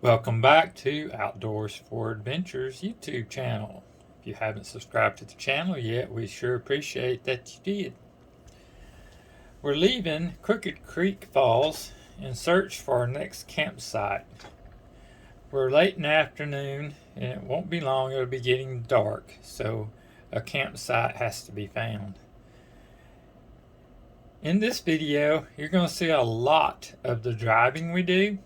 Welcome back to Outdoors for Adventures YouTube channel. If you haven't subscribed to the channel yet, we sure appreciate that you did. We're leaving Crooked Creek Falls in search for our next campsite. We're late in the afternoon and it won't be long, it'll be getting dark, so a campsite has to be found. In this video, you're going to see a lot of the driving we do.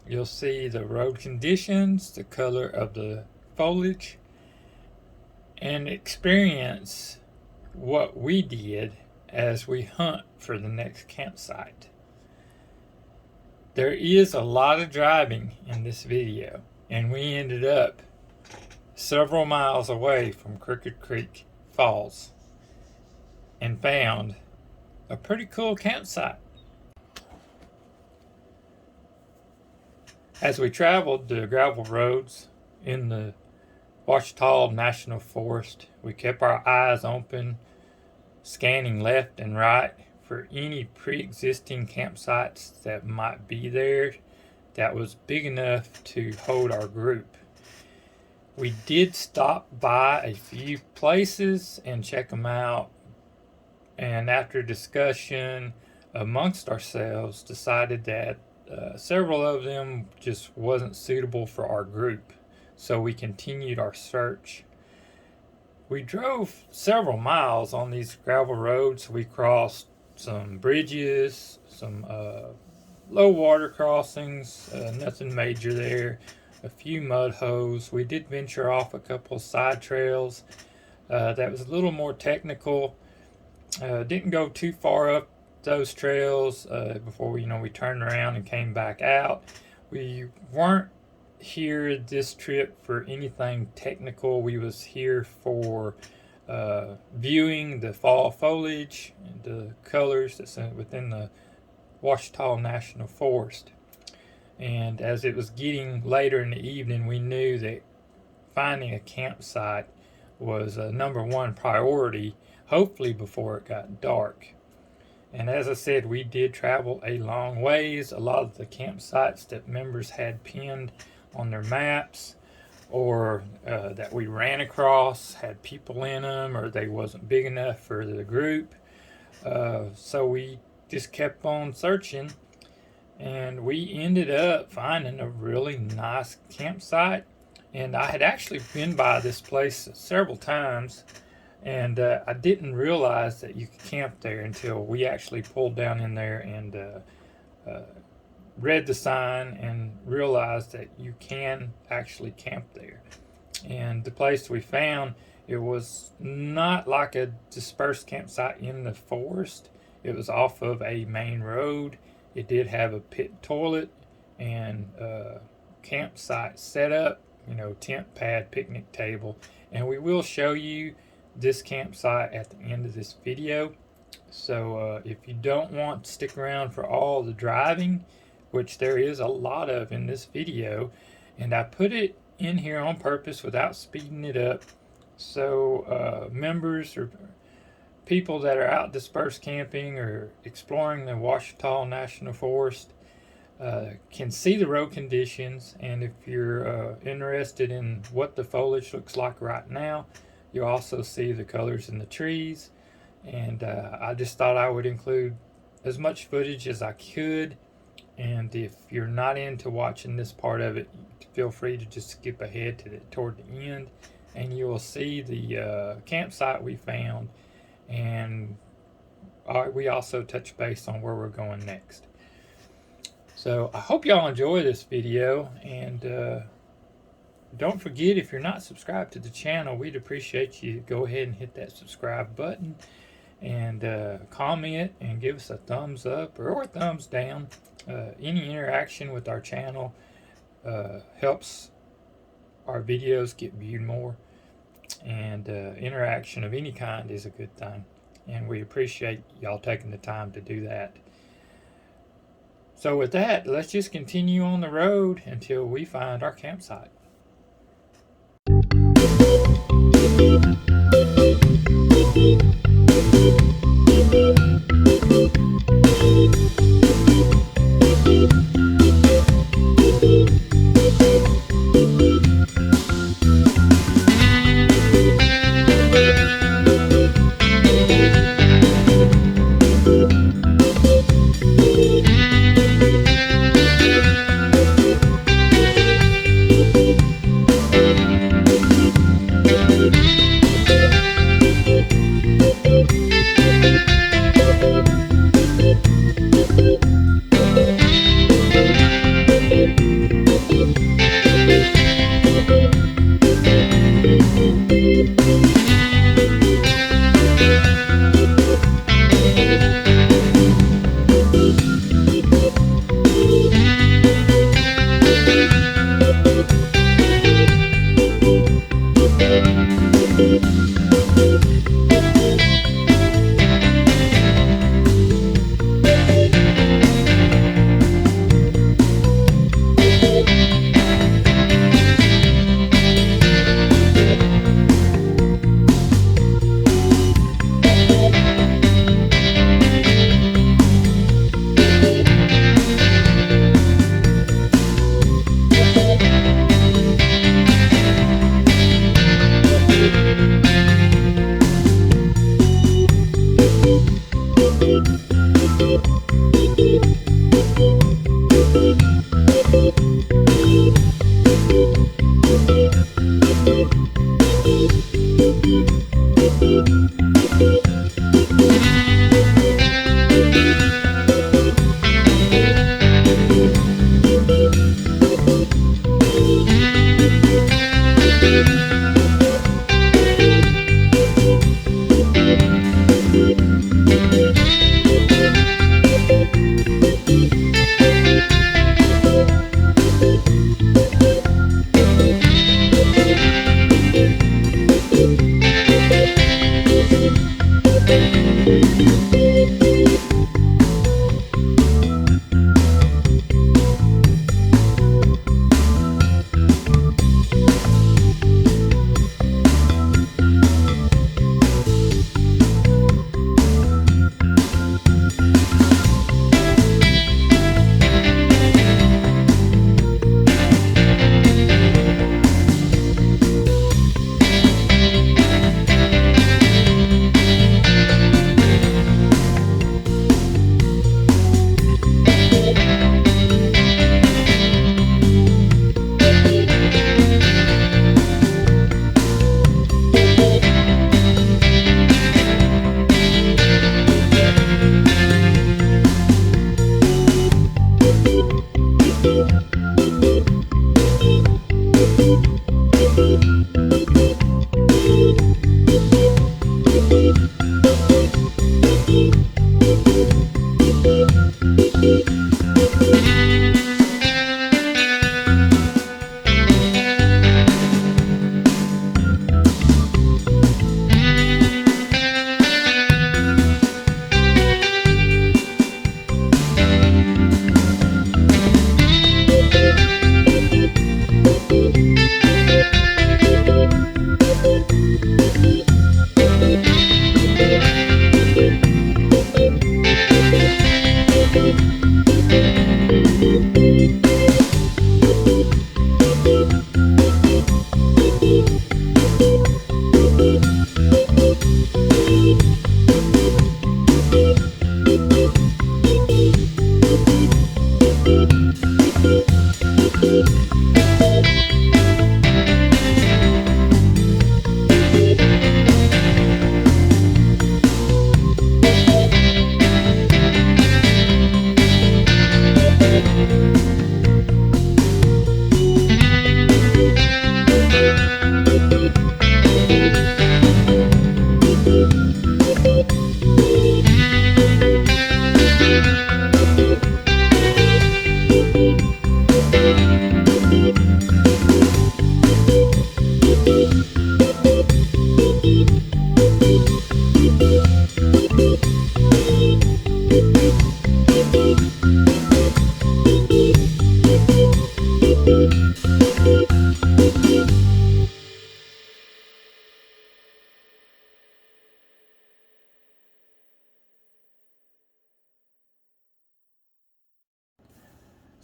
You'll see the road conditions, the color of the foliage, and experience what we did as we hunt for the next campsite. There is a lot of driving in this video, and we ended up several miles away from Crooked Creek Falls and found a pretty cool campsite. As we traveled the gravel roads in the Ouachita National Forest, we kept our eyes open, scanning left and right for any pre-existing campsites that might be there that was big enough to hold our group. We did stop by a few places and check them out, and after discussion amongst ourselves decided that several of them just wasn't suitable for our group, so we continued our search. We drove several miles on these gravel roads. We crossed some bridges, some low water crossings, nothing major there, a few mud holes. We did venture off a couple of side trails that was a little more technical. Didn't go too far up those trails before we turned around and came back out. We weren't here this trip for anything technical. We was here for viewing the fall foliage and the colors that's within the Ouachita National Forest. And as it was getting later in the evening, we knew that finding a campsite was a number one priority, hopefully before it got dark. And as I said, we did travel a long ways. A lot of the campsites that members had pinned on their maps or that we ran across had people in them, or they wasn't big enough for the group. So we just kept on searching, and we ended up finding a really nice campsite. And I had actually been by this place several times, and I didn't realize that you could camp there until we actually pulled down in there and read the sign and realized that you can actually camp there. And the place we found, it was not like a dispersed campsite in the forest. It was off of a main road. It did have a pit toilet and campsite setup, tent pad, picnic table. And we will show you this campsite at the end of this video. So if you don't want to stick around for all the driving, which there is a lot of in this video, and I put it in here on purpose without speeding it up, so members or people that are out dispersed camping or exploring the Ouachita National Forest can see the road conditions. And if you're interested in what the foliage looks like right now, you also see the colors in the trees. And I just thought I would include as much footage as I could. And if you're not into watching this part of it, feel free to just skip ahead to toward the end, and you will see the campsite we found. And we also touch base on where we're going next. So I hope y'all enjoy this video, and don't forget, if you're not subscribed to the channel, we'd appreciate you go ahead and hit that subscribe button and comment and give us a thumbs up or a thumbs down. Any interaction with our channel helps our videos get viewed more, and interaction of any kind is a good thing, and we appreciate y'all taking the time to do that. So with that, let's just continue on the road until we find our campsite.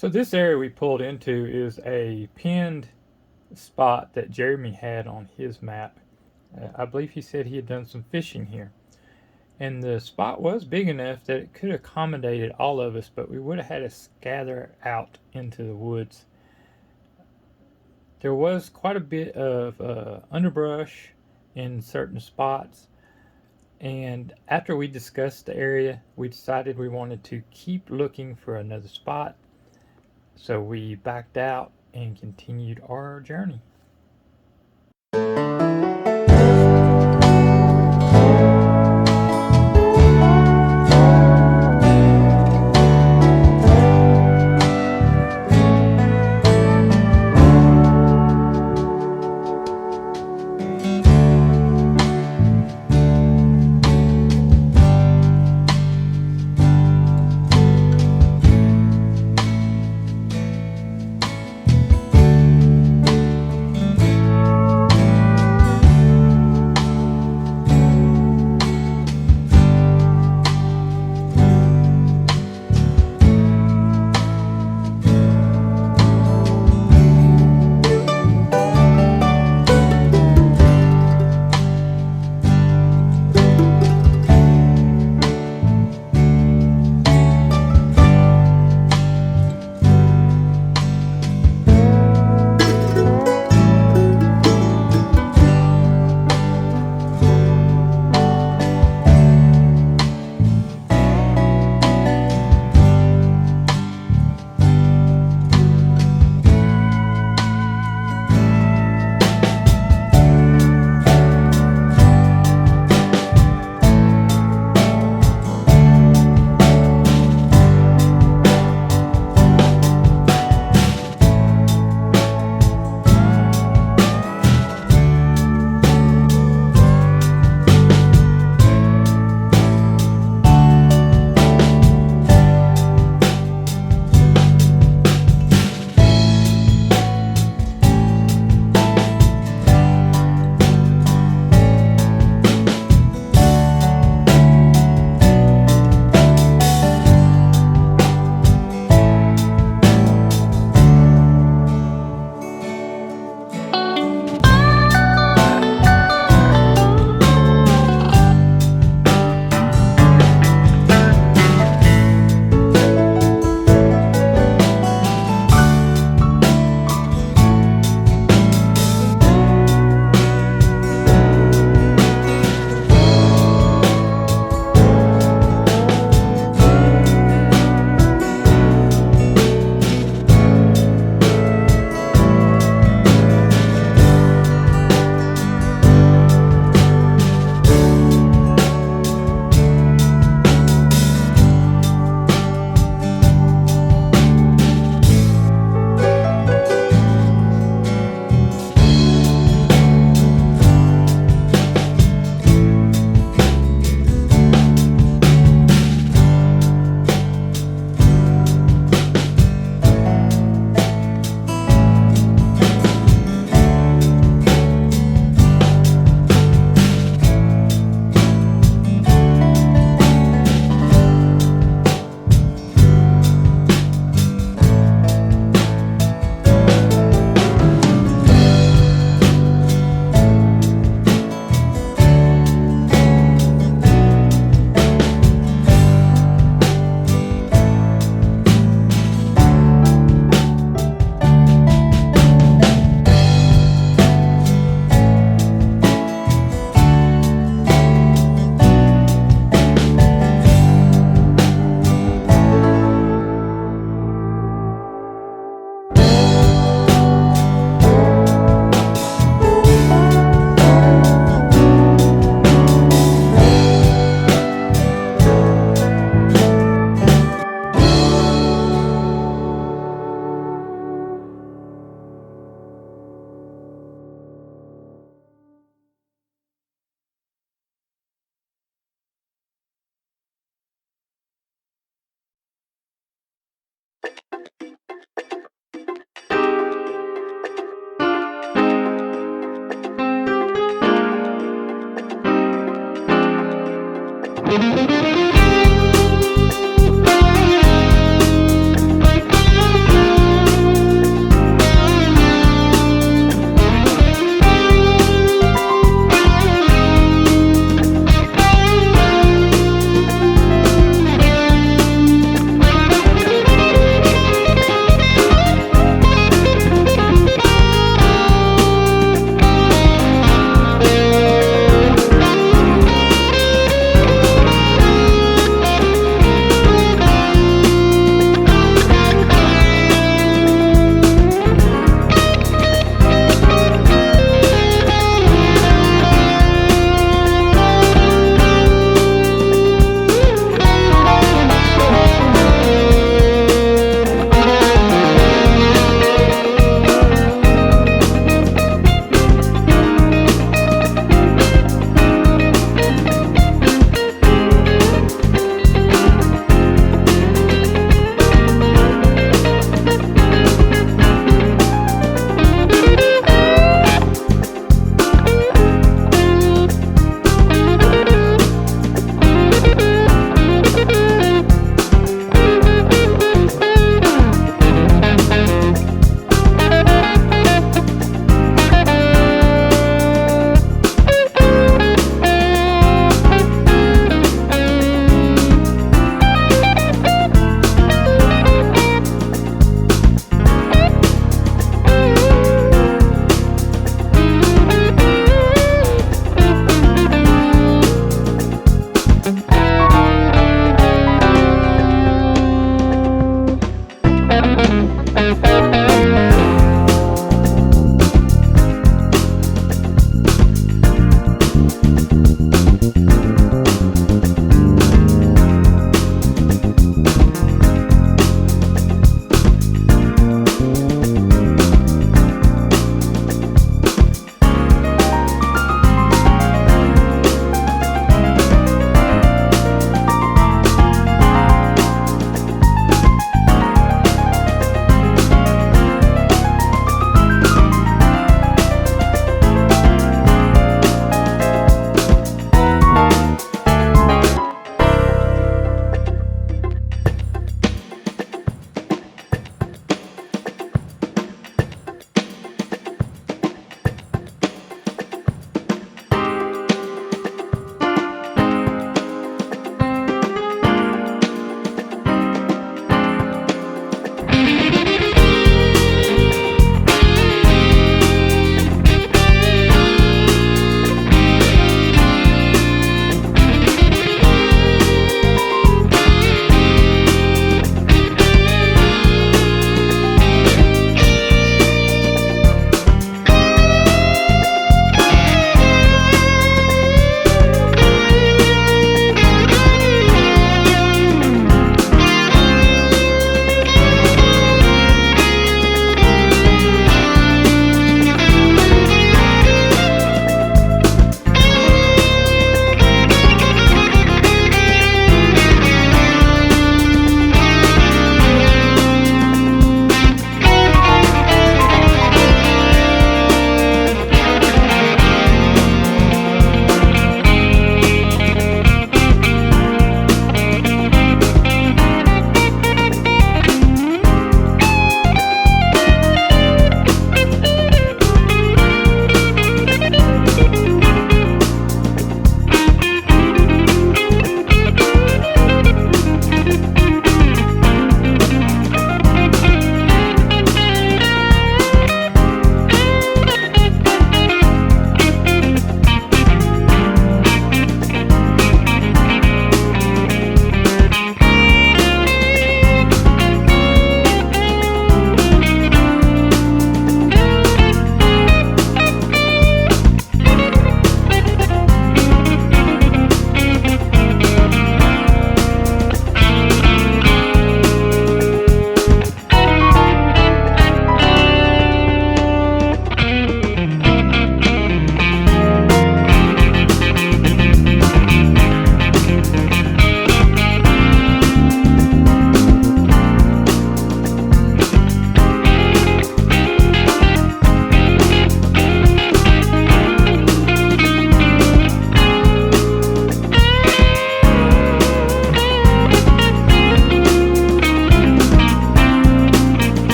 So this area we pulled into is a pinned spot that Jeremy had on his map. I believe he said he had done some fishing here. And the spot was big enough that it could have accommodated all of us, but we would have had to scatter out into the woods. There was quite a bit of underbrush in certain spots, and after we discussed the area, we decided we wanted to keep looking for another spot. So we backed out and continued our journey.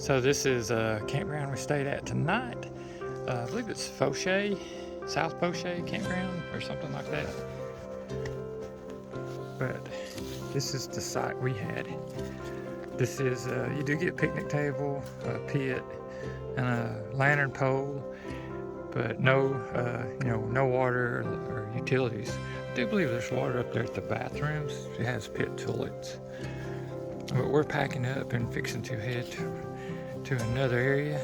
So this is a campground we stayed at tonight. I believe it's Fourche, South Fourche Campground or something like that. But this is the site we had. This is, you do get a picnic table, a pit, and a lantern pole, but no, no water or utilities. I do believe there's water up there at the bathrooms. It has pit toilets. But we're packing up and fixing to head to another area.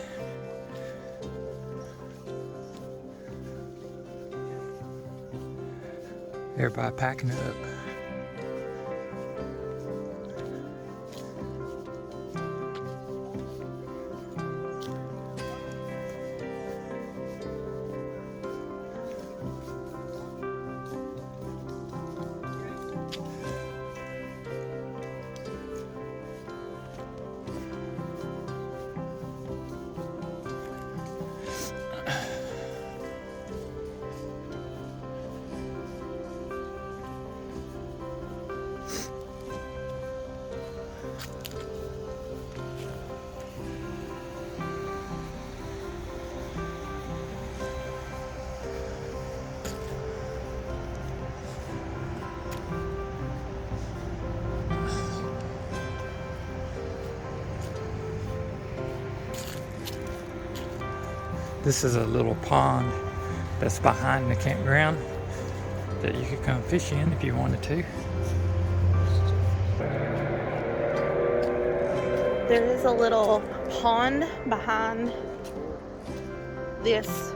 Everybody packing up. This is a little pond that's behind the campground that you could come fish in if you wanted to. There is a little pond behind this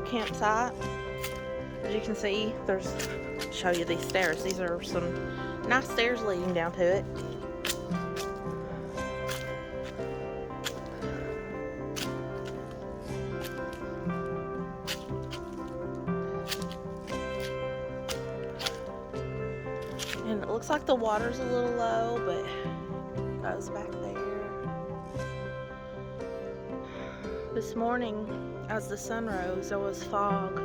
campsite. As you can see, I'll show you these stairs. These are some nice stairs leading down to it. And it looks like the water's a little low, but it goes back there. This morning, as the sun rose, there was fog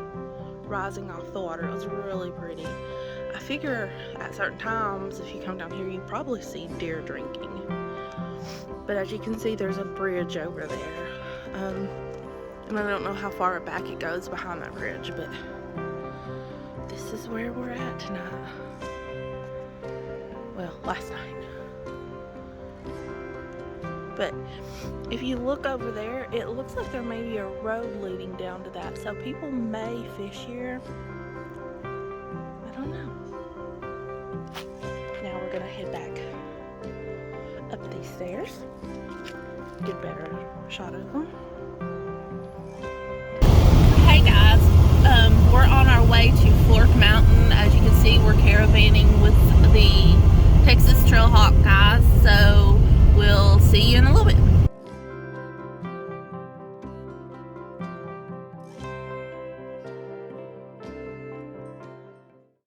rising off the water. It was really pretty. I figure at certain times, if you come down here, you probably see deer drinking. But as you can see, there's a bridge over there. And I don't know how far back it goes behind that bridge, but this is where we're at tonight. Well, last night. But if you look over there, it looks like there may be a road leading down to that. So people may fish here. I don't know. Now we're gonna head back up these stairs. Get a better shot of them. Hey guys, we're on our way to Fourche Mountain. As you can see, we're caravanning with the Texas Trailhawk guys. So we'll see you in